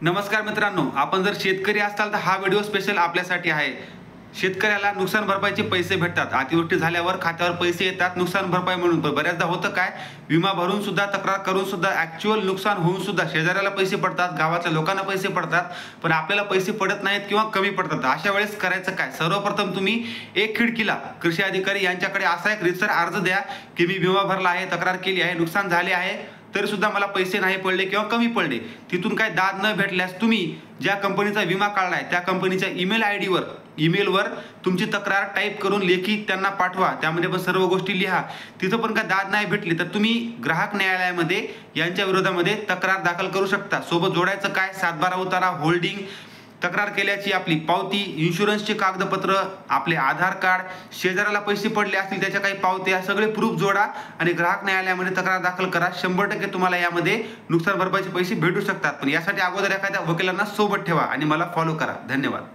नमस्कार मित्रांनो, आपण जर शेतकरी असाल तर हा व्हिडिओ स्पेशल आपल्यासाठी आहे। शेतकऱ्याला नुकसान भरपाईचे पैसे भेटतात, अतिवृष्टी झाल्यावर खात्यावर पैसे येतात नुकसान भरपाई म्हणून। पण बऱ्याचदा होतं काय, विमा भरून सुद्धा, तक्रार करून सुद्धा, ॲक्च्युअल नुकसान होऊन सुद्धा शेजाऱ्याला पैसे पडतात, गावातल्या लोकांना पैसे पडतात, पण आपल्याला पैसे पडत नाहीत किंवा कमी पडतात। अशा वेळेस करायचं काय? सर्वप्रथम तुम्ही एक खिडकीला कृषी अधिकारी यांच्याकडे असा एक रितसर अर्ज द्या की मी विमा भरला आहे, तक्रार केली आहे, नुकसान झाले आहे, तरी सुद्धा मला पैसे नाही पडले किंवा कमी पडले। तिथून काय दाद न भेटल्यास तुम्ही ज्या कंपनीचा विमा काढलाय त्या कंपनीच्या ईमेलवर तुमची तक्रार टाईप करून लेखी त्यांना पाठवा। त्यामध्ये पण सर्व गोष्टी लिहा। तिथं पण काय दाद नाही भेटली तर तुम्ही ग्राहक न्यायालयामध्ये यांच्या विरोधामध्ये तक्रार दाखल करू शकता। सोबत जोडायचं काय, 7/12 उतारा, होल्डिंग, तक्रार केल्याची आपली पावती, इन्शुरन्सचे कागदपत्र, आपले आधार कार्ड, शेजाऱ्याला पैसे पडले असतील त्याच्या काही पावत्या, सगळे प्रूफ जोडा आणि ग्राहक न्यायालयामध्ये तक्रार दाखल करा। 100% तुम्हाला यामध्ये नुकसान भरपाईचे पैसे भेटू शकतात। पण यासाठी अगोदर एखाद्या वकिलांना सोबत ठेवा आणि मला फॉलो करा। धन्यवाद।